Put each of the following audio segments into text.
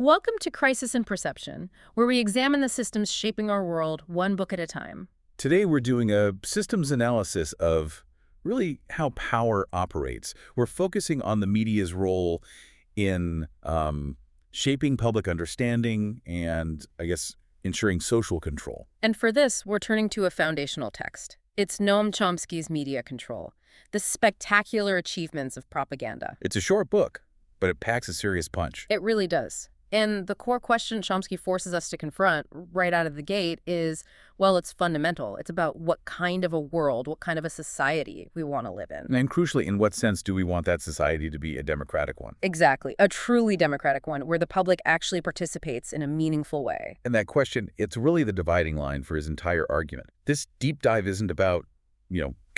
Welcome to Crisis in Perception, where we examine the systems shaping our world one book at a time. Today we're doing a systems analysis of really how power operates. We're focusing on the media's role in shaping public understanding and, I guess, ensuring social control. And for this, we're turning to a foundational text. It's Noam Chomsky's Media Control, the spectacular achievements of propaganda. It's a short book, but it packs a serious punch. It really does. And the core question Chomsky forces us to confront right out of the gate is, well, it's fundamental. It's about what kind of a world, what kind of a society we want to live in. And crucially, in what sense do we want that society to be a democratic one? Exactly. A truly democratic one where the public actually participates in a meaningful way. And that question, it's really the dividing line for his entire argument. This deep dive isn't about,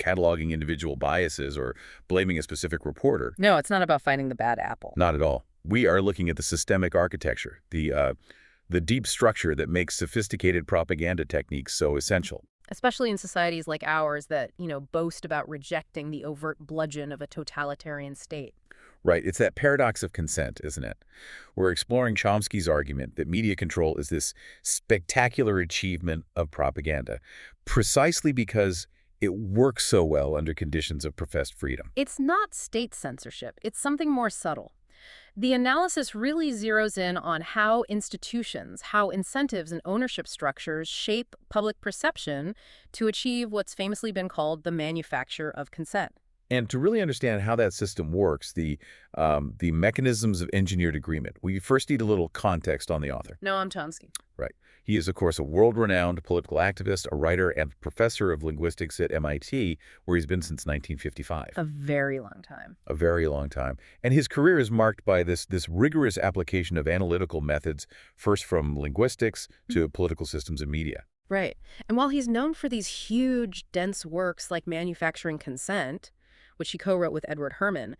cataloging individual biases or blaming a specific reporter. No, it's not about finding the bad apple. Not at all. We are looking at the systemic architecture, the deep structure that makes sophisticated propaganda techniques so essential. Especially in societies like ours that, boast about rejecting the overt bludgeon of a totalitarian state. Right. It's that paradox of consent, isn't it? We're exploring Chomsky's argument that media control is this spectacular achievement of propaganda, precisely because it works so well under conditions of professed freedom. It's not state censorship. It's something more subtle. The analysis really zeroes in on how institutions, how incentives and ownership structures shape public perception to achieve what's famously been called the manufacture of consent. And to really understand how that system works, the mechanisms of engineered agreement, we first need a little context on the author. Noam Chomsky. Right. He is, of course, a world-renowned political activist, a writer, and professor of linguistics at MIT, where he's been since 1955. A very long time. A very long time. And his career is marked by this rigorous application of analytical methods, first from linguistics to political systems and media. Right. And while he's known for these huge, dense works like Manufacturing Consent, which he co-wrote with Edward Herman,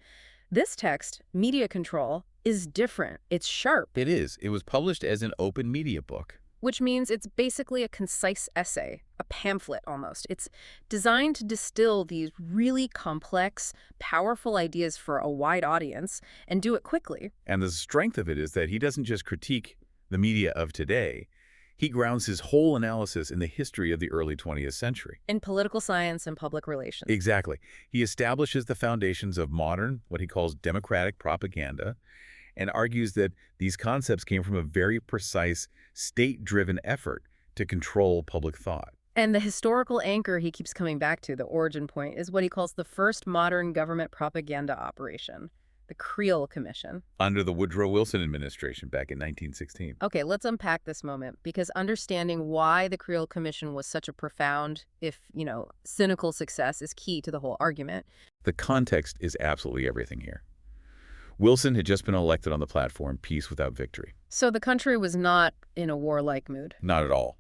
this text, Media Control, is different. It's sharp. It is. It was published as an open media book. Which means it's basically a concise essay, a pamphlet almost. It's designed to distill these really complex, powerful ideas for a wide audience and do it quickly. And the strength of it is that he doesn't just critique the media of today. He grounds his whole analysis in the history of the early 20th century. In political science and public relations. Exactly. He establishes the foundations of modern, what he calls democratic propaganda, and argues that these concepts came from a very precise, state-driven effort to control public thought. And the historical anchor he keeps coming back to, the origin point, is what he calls the first modern government propaganda operation, the Creel Commission. Under the Woodrow Wilson administration back in 1916. Okay, let's unpack this moment, because understanding why the Creel Commission was such a profound, if, cynical success is key to the whole argument. The context is absolutely everything here. Wilson had just been elected on the platform, peace without victory. So the country was not in a warlike mood? Not at all.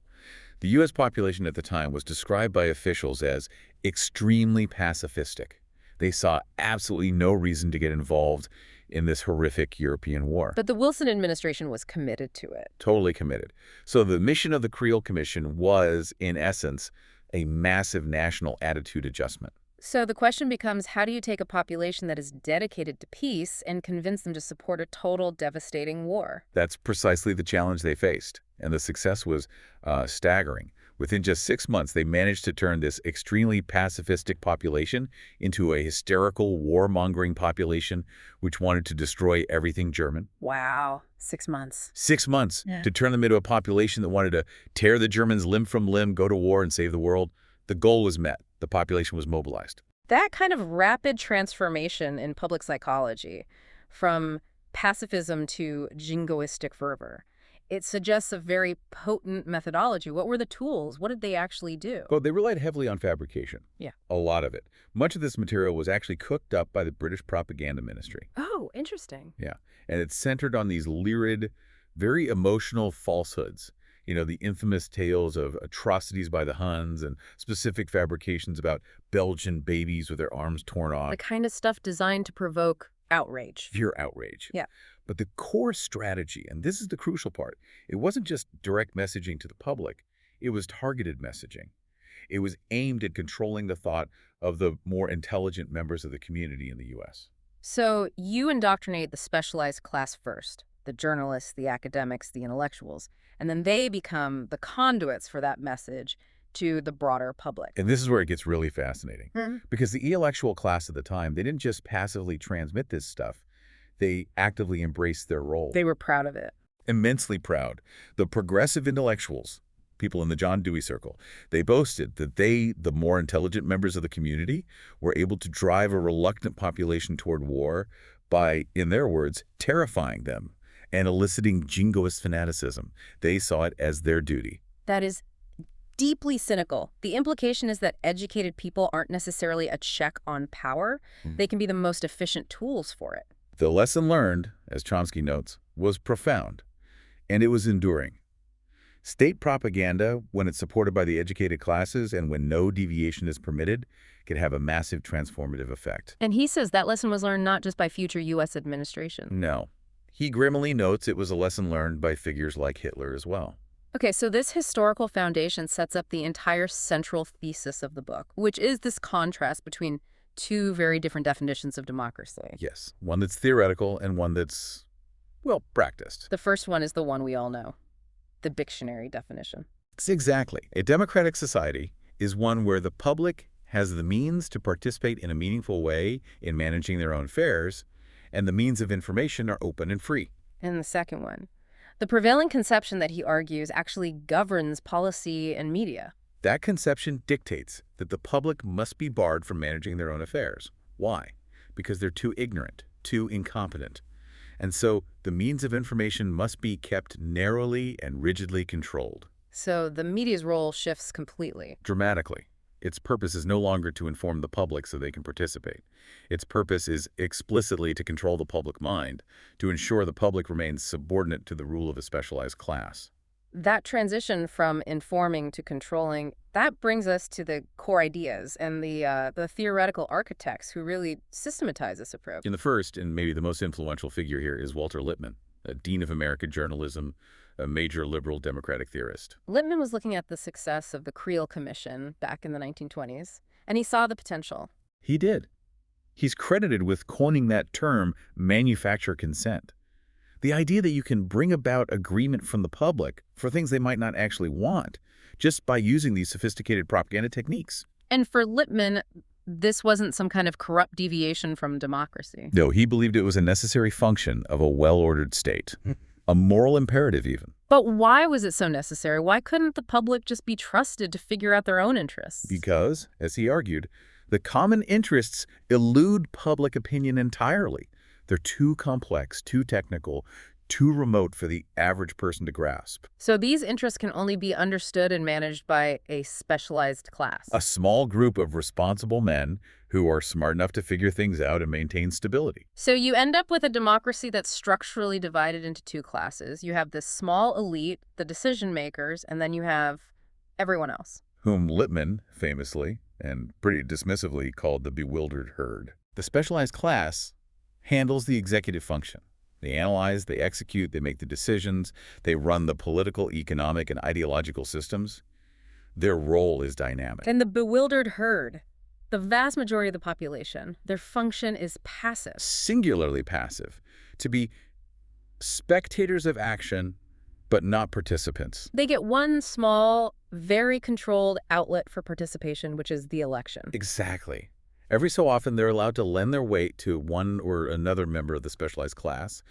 The U.S. population at the time was described by officials as extremely pacifistic. They saw absolutely no reason to get involved in this horrific European war. But the Wilson administration was committed to it. Totally committed. So the mission of the Creel Commission was, in essence, a massive national attitude adjustment. So the question becomes, how do you take a population that is dedicated to peace and convince them to support a total devastating war? That's precisely the challenge they faced, and the success was staggering. Within just 6 months, they managed to turn this extremely pacifistic population into a hysterical, warmongering population which wanted to destroy everything German. Wow, 6 months. 6 months to turn them into a population that wanted to tear the Germans limb from limb, go to war, and save the world. The goal was met. The population was mobilized. That kind of rapid transformation in public psychology, from pacifism to jingoistic fervor, it suggests a very potent methodology. What were the tools? What did they actually do? Well, they relied heavily on fabrication. Yeah. A lot of it. Much of this material was actually cooked up by the British propaganda ministry. Oh, interesting. Yeah. And it's centered on these lurid, very emotional falsehoods. The infamous tales of atrocities by the Huns and specific fabrications about Belgian babies with their arms torn off. The kind of stuff designed to provoke outrage. Pure outrage. Yeah. But the core strategy, and this is the crucial part, it wasn't just direct messaging to the public. It was targeted messaging. It was aimed at controlling the thought of the more intelligent members of the community in the U.S. So you indoctrinate the specialized class first. the journalists, the academics, the intellectuals, and then they become the conduits for that message to the broader public. And this is where it gets really fascinating. Mhm. Because the intellectual class of the time, they didn't just passively transmit this stuff. They actively embraced their role. They were proud of it. Immensely proud. The progressive intellectuals, people in the John Dewey circle, they boasted that they, the more intelligent members of the community, were able to drive a reluctant population toward war by, in their words, terrifying them and eliciting jingoist fanaticism. They saw it as their duty. That is deeply cynical. The implication is that educated people aren't necessarily a check on power. They can be the most efficient tools for it. The lesson learned, as Chomsky notes, was profound, and it was enduring. State propaganda, when it's supported by the educated classes and when no deviation is permitted, can have a massive transformative effect. And he says that lesson was learned not just by future U.S. administration. No. He grimly notes it was a lesson learned by figures like Hitler as well. Okay, so this historical foundation sets up the entire central thesis of the book, which is this contrast between two very different definitions of democracy. Yes, one that's theoretical and one that's, well, practiced. The first one is the one we all know, the dictionary definition. It's exactly. A democratic society is one where the public has the means to participate in a meaningful way in managing their own affairs, and the means of information are open and free. And the second one, the prevailing conception that he argues actually governs policy and media. That conception dictates that the public must be barred from managing their own affairs. Why? Because they're too ignorant, too incompetent. And so the means of information must be kept narrowly and rigidly controlled. So the media's role shifts completely. Dramatically. Its purpose is no longer to inform the public so they can participate. Its purpose is explicitly to control the public mind, to ensure the public remains subordinate to the rule of a specialized class. That transition from informing to controlling, that brings us to the core ideas and the theoretical architects who really systematize this approach. In the first, and maybe the most influential figure here, is Walter Lippmann, a dean of American journalism, a major liberal democratic theorist. Lippmann was looking at the success of the Creel Commission back in the 1920s, and he saw the potential. He did. He's credited with coining that term, manufacture consent. The idea that you can bring about agreement from the public for things they might not actually want, just by using these sophisticated propaganda techniques. And for Lippmann, this wasn't some kind of corrupt deviation from democracy. No, he believed it was a necessary function of a well-ordered state. A moral imperative, even. But why was it so necessary? Why couldn't the public just be trusted to figure out their own interests? Because, as he argued, the common interests elude public opinion entirely. They're too complex, too technical, too remote for the average person to grasp. So these interests can only be understood and managed by a specialized class. A small group of responsible men who are smart enough to figure things out and maintain stability. So you end up with a democracy that's structurally divided into two classes. You have this small elite, the decision makers, and then you have everyone else. Whom Lippmann, famously, and pretty dismissively, called the bewildered herd. The specialized class handles the executive function. They analyze, they execute, they make the decisions, they run the political, economic, and ideological systems. Their role is dynamic. And the bewildered herd, the vast majority of the population, their function is passive. Singularly passive. To be spectators of action, but not participants. They get one small, very controlled outlet for participation, which is the election. Exactly. Every so often, they're allowed to lend their weight to one or another member of the specialized class,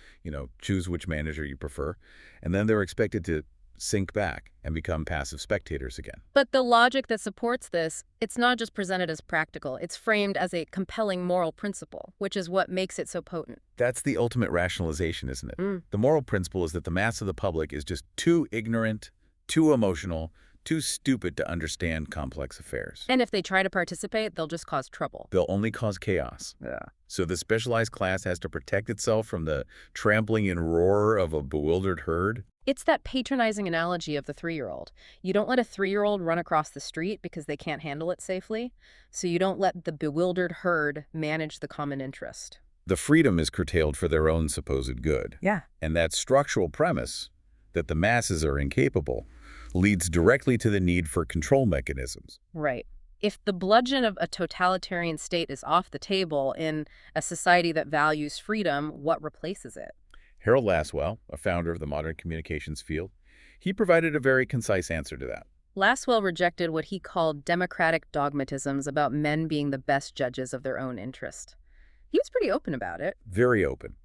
choose which manager you prefer, and then they're expected to sink back and become passive spectators again. But the logic that supports this, it's not just presented as practical, it's framed as a compelling moral principle, which is what makes it so potent. That's the ultimate rationalization, isn't it? The moral principle is that the mass of the public is just too ignorant, too emotional, too stupid to understand complex affairs. And if they try to participate, they'll just cause trouble. They'll only cause chaos. Yeah. So the specialized class has to protect itself from the trampling and roar of a bewildered herd. It's that patronizing analogy of the 3-year-old. You don't let a 3-year-old run across the street because they can't handle it safely, so you don't let the bewildered herd manage the common interest. The freedom is curtailed for their own supposed good. Yeah. And that structural premise, that the masses are incapable, leads directly to the need for control mechanisms. Right. If the bludgeon of a totalitarian state is off the table in a society that values freedom, what replaces it? Harold Lasswell, a founder of the modern communications field, he provided a very concise answer to that. Lasswell rejected what he called democratic dogmatisms about men being the best judges of their own interest. He was pretty open about it. Very open.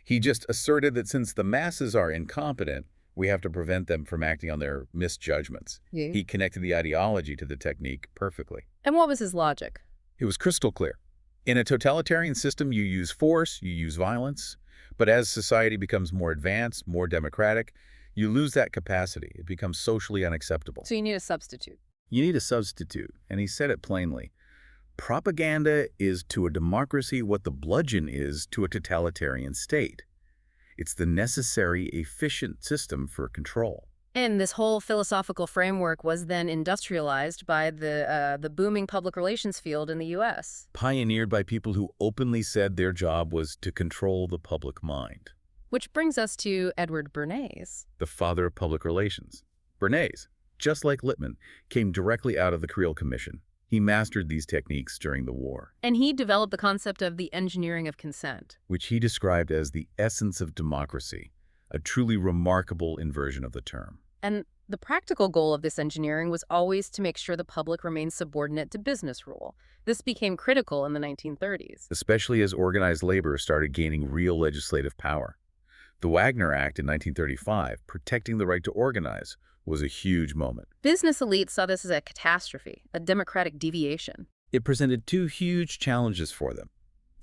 He just asserted that since the masses are incompetent, we have to prevent them from acting on their misjudgments. Yeah. He connected the ideology to the technique perfectly. And what was his logic? It was crystal clear. In a totalitarian system, you use force, you use violence, but as society becomes more advanced, more democratic, you lose that capacity. It becomes socially unacceptable. So you need a substitute. You need a substitute, and he said it plainly. Propaganda is to a democracy what the bludgeon is to a totalitarian state. It's the necessary, efficient system for control. And this whole philosophical framework was then industrialized by the booming public relations field in the U.S. Pioneered by people who openly said their job was to control the public mind. Which brings us to Edward Bernays. The father of public relations. Bernays, just like Lippmann, came directly out of the Creel Commission. He mastered these techniques during the war. And he developed the concept of the engineering of consent, which he described as the essence of democracy, a truly remarkable inversion of the term. And the practical goal of this engineering was always to make sure the public remained subordinate to business rule. This became critical in the 1930s. Especially as organized labor started gaining real legislative power. The Wagner Act in 1935, protecting the right to organize, was a huge moment. Business elites saw this as a catastrophe, a democratic deviation. It presented two huge challenges for them.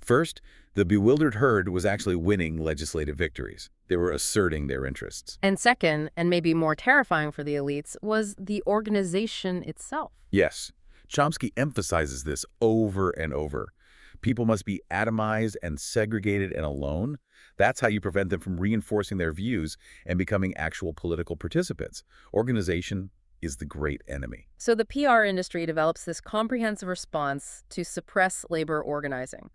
First, the bewildered herd was actually winning legislative victories. They were asserting their interests. And second, and maybe more terrifying for the elites, was the organization itself. Yes, Chomsky emphasizes this over and over. People must be atomized and segregated and alone. That's how you prevent them from reinforcing their views and becoming actual political participants. Organization is the great enemy. So the PR industry develops this comprehensive response to suppress labor organizing.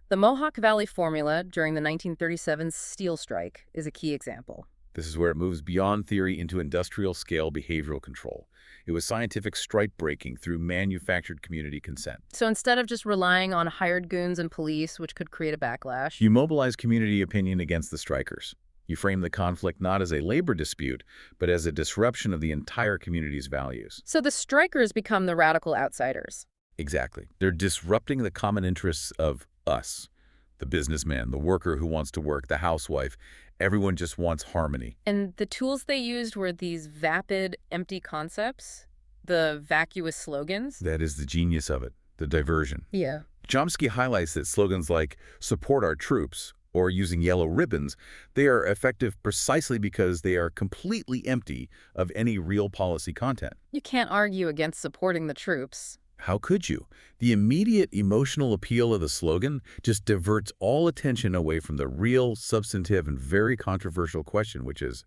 The Mohawk Valley formula during the 1937 steel strike is a key example. This is where it moves beyond theory into industrial-scale behavioral control. It was scientific strike-breaking through manufactured community consent. So instead of just relying on hired goons and police, which could create a backlash, You mobilize community opinion against the strikers. You frame the conflict not as a labor dispute, but as a disruption of the entire community's values. so the strikers become the radical outsiders. Exactly. They're disrupting the common interests of us. The businessman, the worker who wants to work, the housewife. Everyone just wants harmony. And the tools they used were these vapid, empty concepts, the vacuous slogans. That is the genius of it, the diversion. Yeah. Chomsky highlights that slogans like "support our troops" or using yellow ribbons, they are effective precisely because they are completely empty of any real policy content. You can't argue against supporting the troops. How could you? The immediate emotional appeal of the slogan just diverts all attention away from the real, substantive, and very controversial question, which is,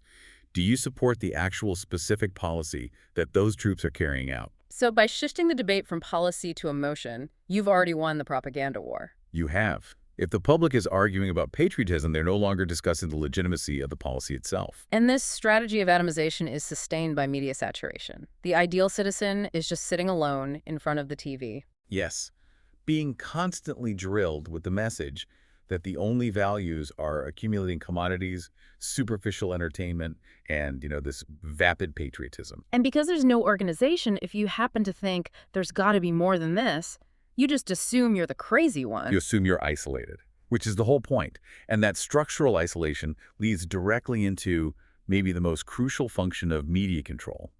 do you support the actual specific policy that those troops are carrying out? So by shifting the debate from policy to emotion, you've already won the propaganda war. You have. If the public is arguing about patriotism, they're no longer discussing the legitimacy of the policy itself. And this strategy of atomization is sustained by media saturation. The ideal citizen is just sitting alone in front of the TV. Yes, being constantly drilled with the message that the only values are accumulating commodities, superficial entertainment, and, this vapid patriotism. And because there's no organization, if you happen to think there's got to be more than this, you just assume you're the crazy one. You assume you're isolated, which is the whole point. And that structural isolation leads directly into maybe the most crucial function of media control,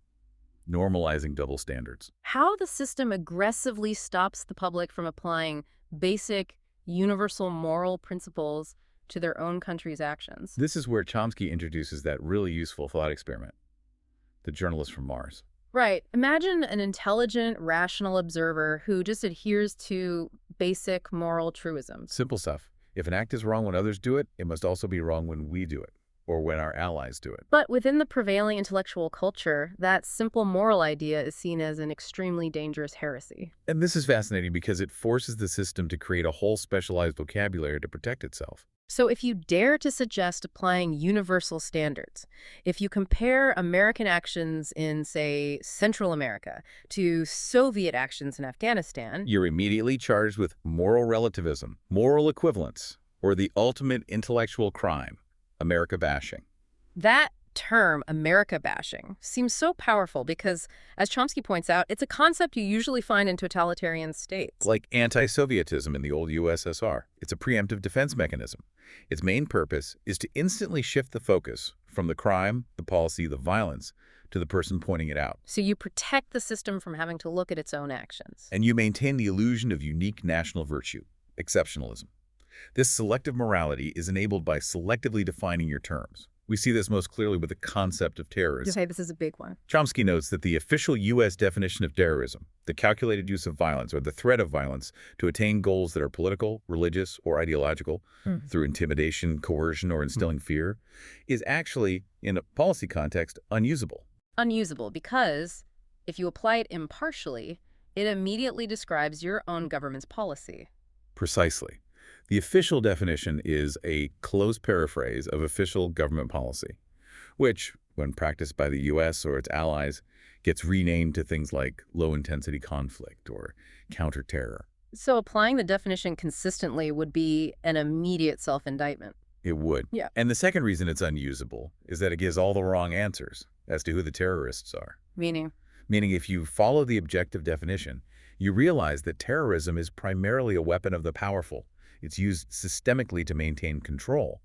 normalizing double standards. How the system aggressively stops the public from applying basic, universal moral principles to their own country's actions. This is where Chomsky introduces that really useful thought experiment, the journalist from Mars. Right. Imagine an intelligent, rational observer who just adheres to basic moral truisms. Simple stuff. If an act is wrong when others do it, it must also be wrong when we do it, or when our allies do it. But within the prevailing intellectual culture, that simple moral idea is seen as an extremely dangerous heresy. And this is fascinating because it forces the system to create a whole specialized vocabulary to protect itself. So if you dare to suggest applying universal standards, if you compare American actions in, say, Central America to Soviet actions in Afghanistan, You're immediately charged with moral relativism, moral equivalence, or the ultimate intellectual crime, America bashing. That term, America bashing, seems so powerful because, as Chomsky points out, it's a concept you usually find in totalitarian states. Like anti-Sovietism in the old USSR. It's a preemptive defense mechanism. Its main purpose is to instantly shift the focus from the crime, the policy, the violence, to the person pointing it out. So you protect the system from having to look at its own actions. And you maintain the illusion of unique national virtue, exceptionalism. This selective morality is enabled by selectively defining your terms. We see this most clearly with the concept of terrorism. Okay, this is a big one. Chomsky notes that the official U.S. definition of terrorism, the calculated use of violence or the threat of violence to attain goals that are political, religious, or ideological through intimidation, coercion, or instilling fear, is actually, in a policy context, unusable. Unusable because if you apply it impartially, it immediately describes your own government's policy. Precisely. The official definition is a close paraphrase of official government policy, which, when practiced by the U.S. or its allies, gets renamed to things like low-intensity conflict or counterterror. So applying the definition consistently would be an immediate self-indictment. It would. Yeah. And the second reason it's unusable is that it gives all the wrong answers as to who the terrorists are. Meaning? Meaning if you follow the objective definition, you realize that terrorism is primarily a weapon of the powerful. It's used systemically to maintain control.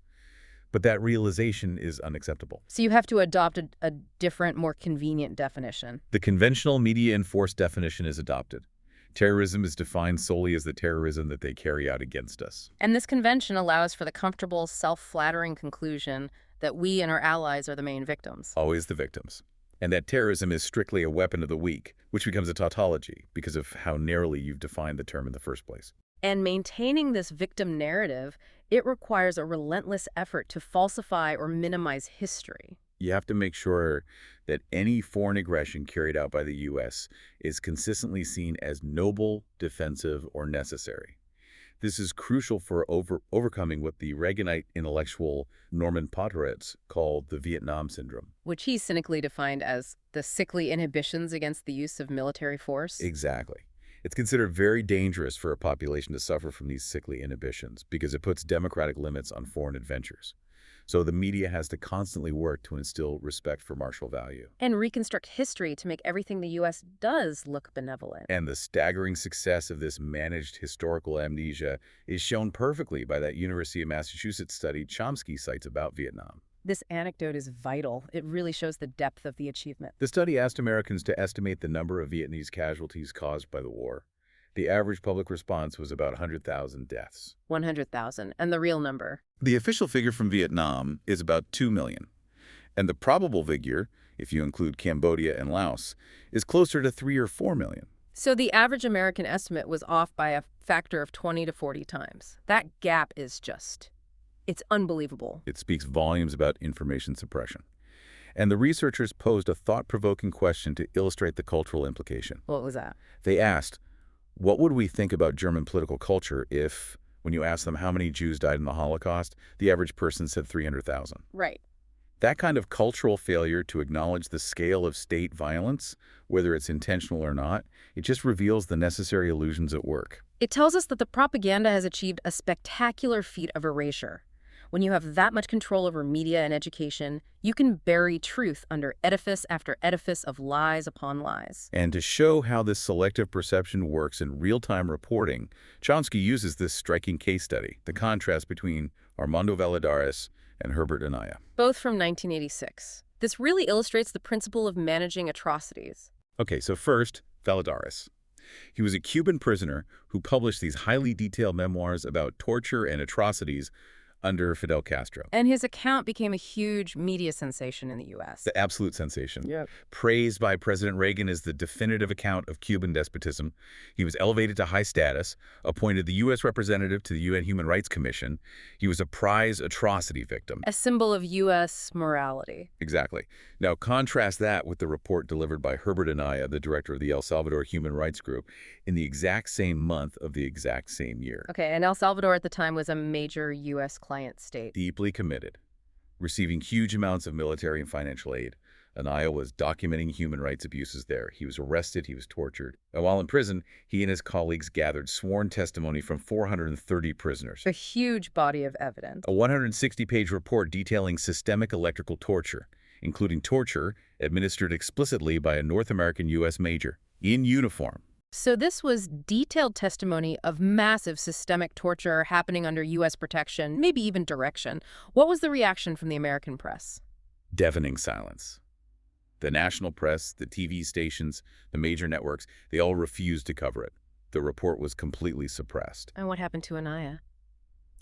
But that realization is unacceptable. So you have to adopt a different, more convenient definition. The conventional media-enforced definition is adopted. Terrorism is defined solely as the terrorism that they carry out against us. And this convention allows for the comfortable, self-flattering conclusion that we and our allies are the main victims. Always the victims. And that terrorism is strictly a weapon of the weak, which becomes a tautology because of how narrowly you've defined the term in the first place. And maintaining this victim narrative, it requires a relentless effort to falsify or minimize history. You have to make sure that any foreign aggression carried out by the U.S. is consistently seen as noble, defensive, or necessary. This is crucial for overcoming what the Reaganite intellectual Norman Podhoretz called the Vietnam Syndrome. Which he cynically defined as the sickly inhibitions against the use of military force. Exactly. It's considered very dangerous for a population to suffer from these sickly inhibitions because it puts democratic limits on foreign adventures. So the media has to constantly work to instill respect for martial value. And reconstruct history to make everything the U.S. does look benevolent. And the staggering success of this managed historical amnesia is shown perfectly by that University of Massachusetts study Chomsky cites about Vietnam. This anecdote is vital. It really shows the depth of the achievement. The study asked Americans to estimate the number of Vietnamese casualties caused by the war. The average public response was about 100,000 deaths. 100,000. And the real number? The official figure from Vietnam is about 2 million. And the probable figure, if you include Cambodia and Laos, is closer to 3 or 4 million. So the average American estimate was off by a factor of 20 to 40 times. That gap is just, it's unbelievable. It speaks volumes about information suppression. And the researchers posed a thought-provoking question to illustrate the cultural implication. What was that? They asked, what would we think about German political culture if, when you asked them how many Jews died in the Holocaust, the average person said 300,000? Right. That kind of cultural failure to acknowledge the scale of state violence, whether it's intentional or not, it just reveals the necessary illusions at work. It tells us that the propaganda has achieved a spectacular feat of erasure. When you have that much control over media and education, you can bury truth under edifice after edifice of lies upon lies. And to show how this selective perception works in real-time reporting, Chomsky uses this striking case study, the contrast between Armando Valladares and Herbert Anaya. Both from 1986. This really illustrates the principle of managing atrocities. Okay, so first, Valladares. He was a Cuban prisoner who published these highly detailed memoirs about torture and atrocities under Fidel Castro. And his account became a huge media sensation in the U.S. The absolute sensation. Yep. Praised by President Reagan as the definitive account of Cuban despotism. He was elevated to high status, appointed the U.S. representative to the UN Human Rights Commission. He was a prize atrocity victim. A symbol of U.S. morality. Exactly. Now contrast that with the report delivered by Herbert Anaya, the director of the El Salvador Human Rights Group, in the exact same month of the exact same year. Okay, and El Salvador at the time was a major U.S. client state. Deeply committed. receiving huge amounts of military and financial aid. Anaya was documenting human rights abuses there. He was arrested, he was tortured. And while in prison, he and his colleagues gathered sworn testimony from 430 prisoners. A huge body of evidence. A 160-page report detailing systemic electrical torture, including torture administered explicitly by a North American U.S. major in uniform. So this was detailed testimony of massive systemic torture happening under U.S. protection, maybe even direction. What was the reaction from the American press? Deafening silence. The national press, the TV stations, the major networks, they all refused to cover it. The report was completely suppressed. And what happened to Anaya?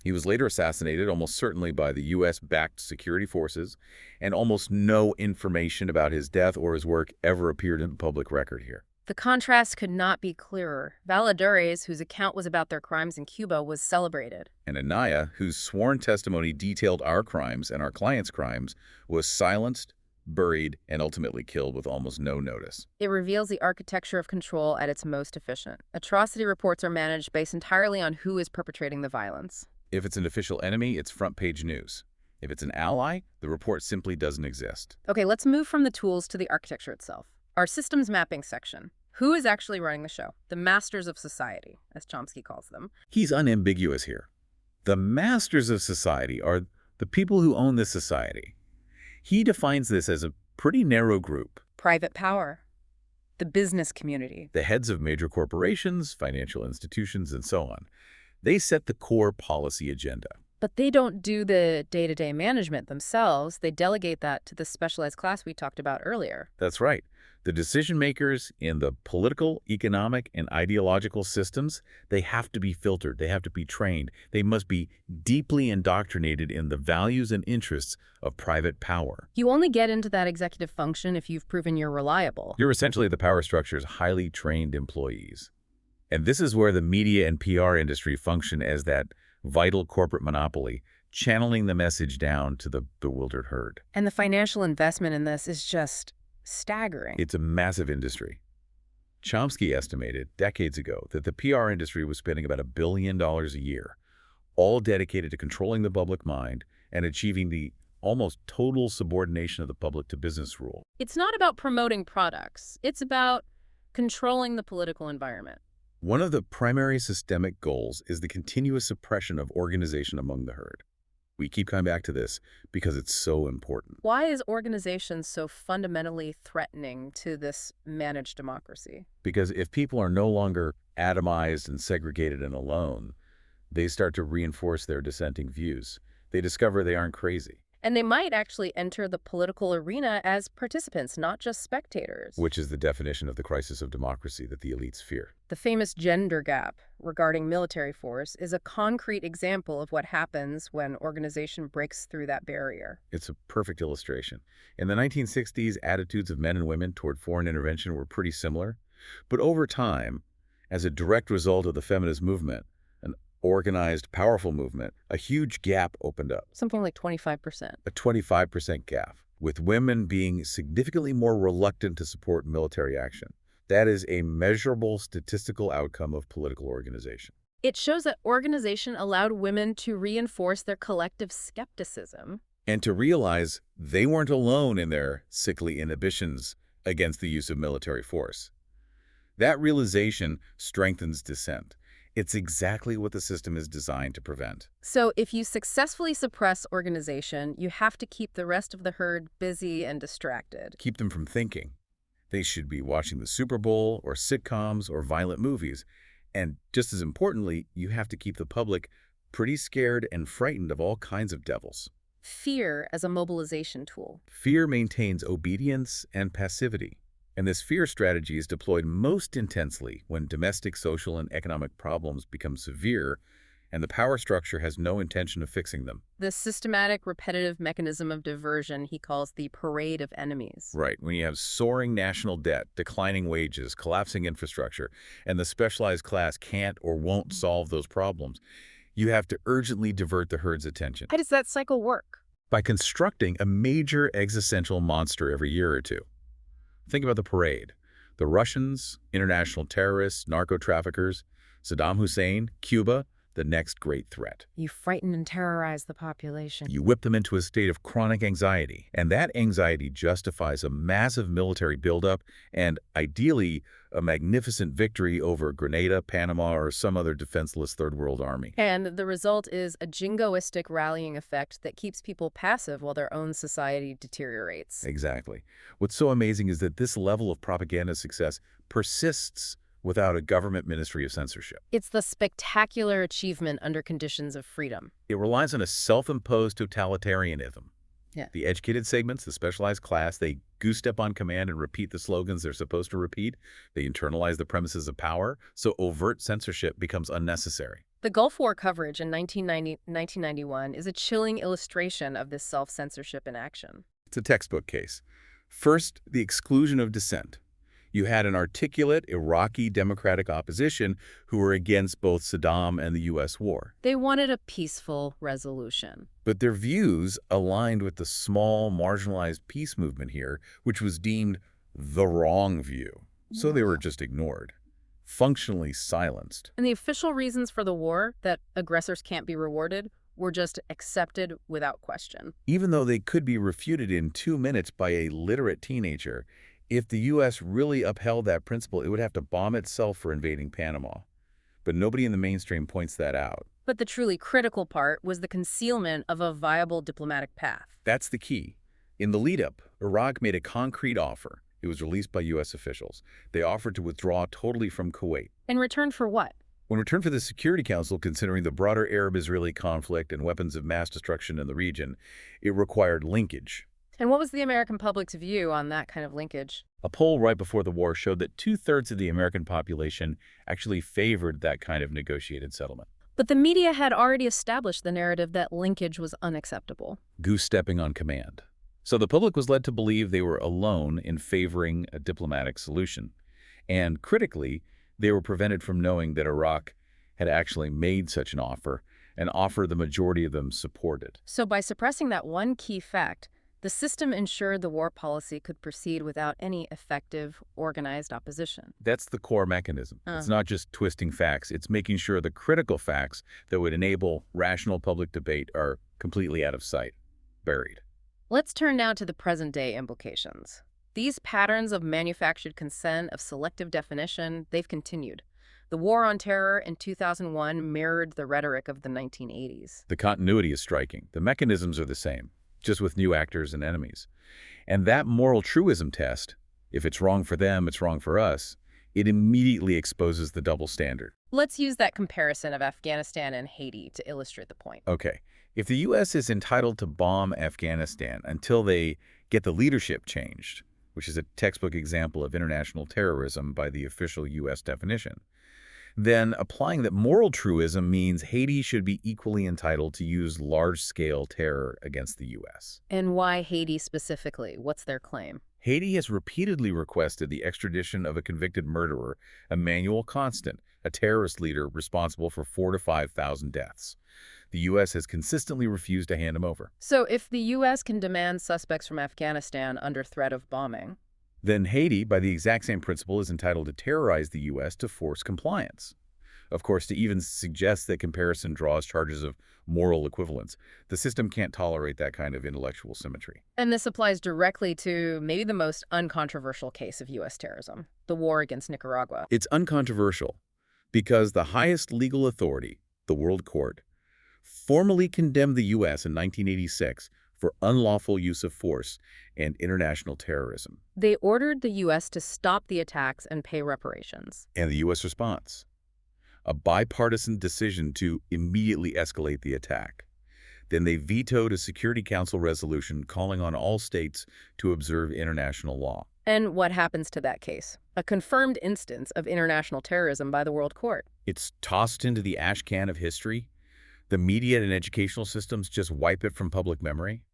He was later assassinated, almost certainly by the U.S.-backed security forces, and almost no information about his death or his work ever appeared in the public record here. The contrast could not be clearer. Valladores, whose account was about their crimes in Cuba, was celebrated. And Anaya, whose sworn testimony detailed our crimes and our clients' crimes, was silenced, buried, and ultimately killed with almost no notice. It reveals the architecture of control at its most efficient. Atrocity reports are managed based entirely on who is perpetrating the violence. If it's an official enemy, it's front-page news. If it's an ally, the report simply doesn't exist. Okay, let's move from the tools to the architecture itself. Our systems mapping section. Who is actually running the show? The masters of society, as Chomsky calls them. He's unambiguous here. The masters of society are the people who own this society. He defines this as a pretty narrow group. Private power. The business community. The heads of major corporations, financial institutions, and so on. They set the core policy agenda. But they don't do the day-to-day management themselves. They delegate that to the specialized class we talked about earlier. That's right. The decision makers in the political, economic, and ideological systems, they have to be filtered. They have to be trained. They must be deeply indoctrinated in the values and interests of private power. You only get into that executive function if you've proven you're reliable. You're essentially the power structure's highly trained employees. And this is where the media and PR industry function as that vital corporate monopoly, channeling the message down to the bewildered herd. And the financial investment in this is just staggering. It's a massive industry. Chomsky estimated decades ago that the PR industry was spending about $1 billion a year, all dedicated to controlling the public mind and achieving the almost total subordination of the public to business rule. It's not about promoting products. It's about controlling the political environment. One of the primary systemic goals is the continuous suppression of organization among the herd. We keep coming back to this because it's so important. Why is organization so fundamentally threatening to this managed democracy? Because if people are no longer atomized and segregated and alone, they start to reinforce their dissenting views. They discover they aren't crazy. And they might actually enter the political arena as participants, not just spectators. Which is the definition of the crisis of democracy that the elites fear. The famous gender gap regarding military force is a concrete example of what happens when organization breaks through that barrier. It's a perfect illustration. In the 1960s, attitudes of men and women toward foreign intervention were pretty similar. But over time, as a direct result of the feminist movement, an organized, powerful movement, a huge gap opened up. Something like 25%. A 25% gap, with women being significantly more reluctant to support military action. That is a measurable statistical outcome of political organization. It shows that organization allowed women to reinforce their collective skepticism. And to realize they weren't alone in their sickly inhibitions against the use of military force. That realization strengthens dissent. It's exactly what the system is designed to prevent. So if you successfully suppress organization, you have to keep the rest of the herd busy and distracted. Keep them from thinking. They should be watching the Super Bowl or sitcoms or violent movies. And just as importantly, you have to keep the public pretty scared and frightened of all kinds of devils. Fear as a mobilization tool. Fear maintains obedience and passivity. And this fear strategy is deployed most intensely when domestic, social, and economic problems become severe and the power structure has no intention of fixing them. The systematic, repetitive mechanism of diversion he calls the parade of enemies. Right. When you have soaring national debt, declining wages, collapsing infrastructure, and the specialized class can't or won't solve those problems, you have to urgently divert the herd's attention. How does that cycle work? By constructing a major existential monster every year or two. Think about the parade. The Russians, international terrorists, narco-traffickers, Saddam Hussein, Cuba, the next great threat. You frighten and terrorize the population. You whip them into a state of chronic anxiety, and that anxiety justifies a massive military buildup and, ideally, a magnificent victory over Grenada, Panama, or some other defenseless third world army. And the result is a jingoistic rallying effect that keeps people passive while their own society deteriorates. Exactly. What's so amazing is that this level of propaganda success persists without a government ministry of censorship. It's the spectacular achievement under conditions of freedom. It relies on a self-imposed totalitarianism. Yeah. The educated segments, the specialized class, they goose-step on command and repeat the slogans they're supposed to repeat. They internalize the premises of power, so overt censorship becomes unnecessary. The Gulf War coverage in 1991 is a chilling illustration of this self-censorship in action. It's a textbook case. First, the exclusion of dissent. You had an articulate Iraqi democratic opposition who were against both Saddam and the U.S. war. They wanted a peaceful resolution. But their views aligned with the small, marginalized peace movement here, which was deemed the wrong view. So they were just ignored, functionally silenced. And the official reasons for the war, that aggressors can't be rewarded, were just accepted without question. Even though they could be refuted in 2 minutes by a literate teenager, if the U.S. really upheld that principle, it would have to bomb itself for invading Panama. But nobody in the mainstream points that out. But the truly critical part was the concealment of a viable diplomatic path. That's the key. In the lead-up, Iraq made a concrete offer. It was released by U.S. officials. They offered to withdraw totally from Kuwait. In return for what? In return for the Security Council, considering the broader Arab-Israeli conflict and weapons of mass destruction in the region, it required linkage. And what was the American public's view on that kind of linkage? A poll right before the war showed that 2/3 of the American population actually favored that kind of negotiated settlement. But the media had already established the narrative that linkage was unacceptable. Goose-stepping on command. So the public was led to believe they were alone in favoring a diplomatic solution. And critically, they were prevented from knowing that Iraq had actually made such an offer the majority of them supported. So by suppressing that one key fact, the system ensured the war policy could proceed without any effective, organized opposition. That's the core mechanism. It's not just twisting facts. It's making sure the critical facts that would enable rational public debate are completely out of sight, buried. Let's turn now to the present-day implications. These patterns of manufactured consent, of selective definition, they've continued. The war on terror in 2001 mirrored the rhetoric of the 1980s. The continuity is striking. The mechanisms are the same, just with new actors and enemies. And that moral truism test, if it's wrong for them, it's wrong for us, it immediately exposes the double standard. Let's use that comparison of Afghanistan and Haiti to illustrate the point. Okay, if the U.S. is entitled to bomb Afghanistan until they get the leadership changed, which is a textbook example of international terrorism by the official U.S. definition, then applying that moral truism means Haiti should be equally entitled to use large-scale terror against the U.S. And why Haiti specifically? What's their claim? Haiti has repeatedly requested the extradition of a convicted murderer, Emmanuel Constant, a terrorist leader responsible for 4,000 to 5,000 deaths. The U.S. has consistently refused to hand him over. So if the U.S. can demand suspects from Afghanistan under threat of bombing, then Haiti, by the exact same principle, is entitled to terrorize the U.S. to force compliance. Of course, to even suggest that comparison draws charges of moral equivalence, the system can't tolerate that kind of intellectual symmetry. and this applies directly to maybe the most uncontroversial case of U.S. terrorism, the war against Nicaragua. It's uncontroversial because the highest legal authority, the World Court, formally condemned the U.S. in 1986 for unlawful use of force and international terrorism. They ordered the U.S. to stop the attacks and pay reparations. And the U.S. response? A bipartisan decision to immediately escalate the attack. Then they vetoed a Security Council resolution calling on all states to observe international law. And what happens to that case? A confirmed instance of international terrorism by the World Court. It's tossed into the ash can of history. The media and educational systems just wipe it from public memory.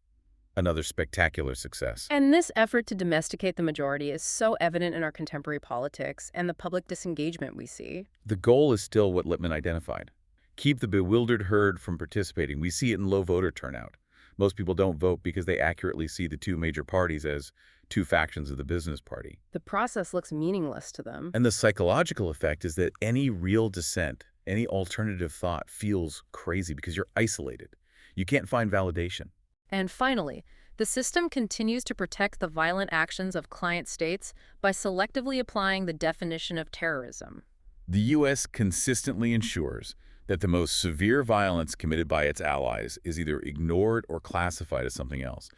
Another spectacular success. And this effort to domesticate the majority is so evident in our contemporary politics and the public disengagement we see. The goal is still what Lippmann identified. Keep the bewildered herd from participating. We see it in low voter turnout. Most people don't vote because they accurately see the two major parties as two factions of the business party. The process looks meaningless to them. And the psychological effect is that any real dissent, Any alternative thought feels crazy because you're isolated. You can't find validation. And finally, the system continues to protect the violent actions of client states by selectively applying the definition of terrorism. The U.S. consistently ensures that the most severe violence committed by its allies is either ignored or classified as something else.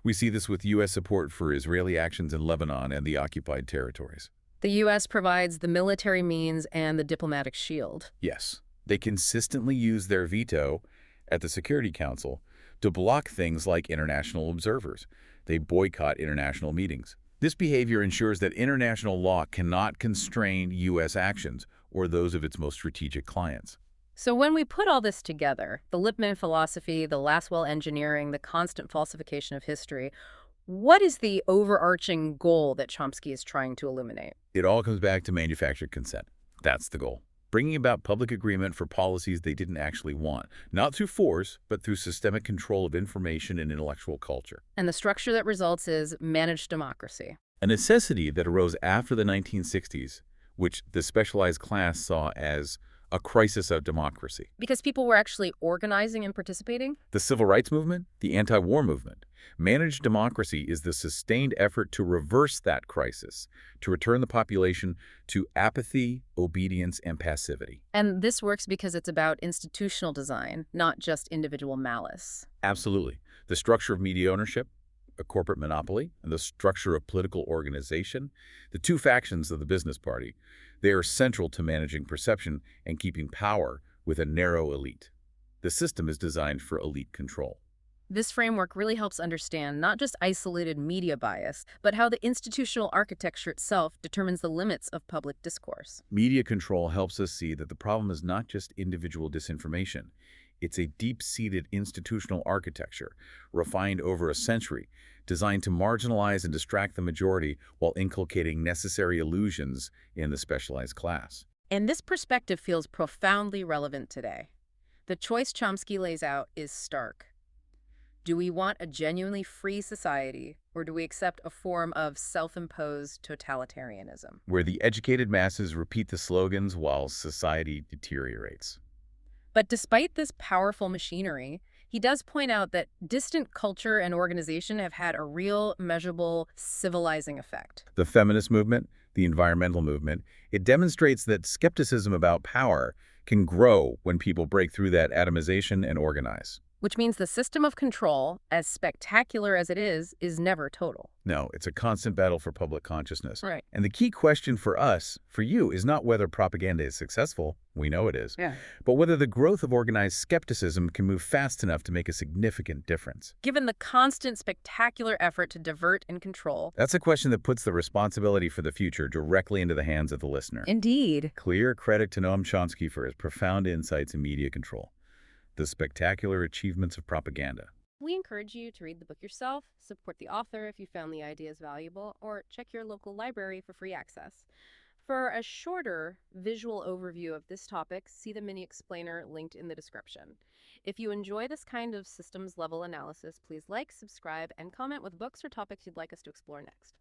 We see this with U.S. support for Israeli actions in Lebanon and the occupied territories. The U.S. provides the military means and the diplomatic shield. Yes, they consistently use their veto at the Security Council to block things like international observers. They boycott international meetings. This behavior ensures that international law cannot constrain U.S. actions or those of its most strategic clients. So when we put all this together, the Lippmann philosophy, the Lasswell engineering, the constant falsification of history, what is the overarching goal that Chomsky is trying to illuminate? It all comes back to manufactured consent. That's the goal. Bringing about public agreement for policies they didn't actually want, not through force, but through systemic control of information and intellectual culture. And the structure that results is managed democracy. A necessity that arose after the 1960s, which the specialized class saw as a crisis of democracy. Because people were actually organizing and participating? The civil rights movement, the anti-war movement. Managed democracy is the sustained effort to reverse that crisis, to return the population to apathy, obedience, and passivity. And this works because it's about institutional design, not just individual malice. Absolutely. The structure of media ownership, a corporate monopoly, and the structure of political organization, the two factions of the business party, they are central to managing perception and keeping power with a narrow elite. The system is designed for elite control. This framework really helps understand not just isolated media bias, but how the institutional architecture itself determines the limits of public discourse. Media control helps us see that the problem is not just individual disinformation. It's a deep-seated institutional architecture, refined over a century, designed to marginalize and distract the majority while inculcating necessary illusions in the specialized class. And this perspective feels profoundly relevant today. The choice Chomsky lays out is stark. Do we want a genuinely free society, or do we accept a form of self-imposed totalitarianism? Where the educated masses repeat the slogans while society deteriorates. But despite this powerful machinery, he does point out that distant culture and organization have had a real, measurable, civilizing effect. The feminist movement, the environmental movement, it demonstrates that skepticism about power can grow when people break through that atomization and organize. Which means the system of control, as spectacular as it is never total. No, it's a constant battle for public consciousness. Right. And the key question for us, for you, is not whether propaganda is successful. We know it is. Yeah. But whether the growth of organized skepticism can move fast enough to make a significant difference. Given the constant spectacular effort to divert and control. That's a question that puts the responsibility for the future directly into the hands of the listener. Indeed. Clear credit to Noam Chomsky for his profound insights in media control. The spectacular achievements of propaganda. We encourage you to read the book yourself, support the author if you found the ideas valuable, or check your local library for free access. For a shorter visual overview of this topic, see the mini explainer linked in the description. If you enjoy this kind of systems-level analysis, please like, subscribe, and comment with books or topics you'd like us to explore next.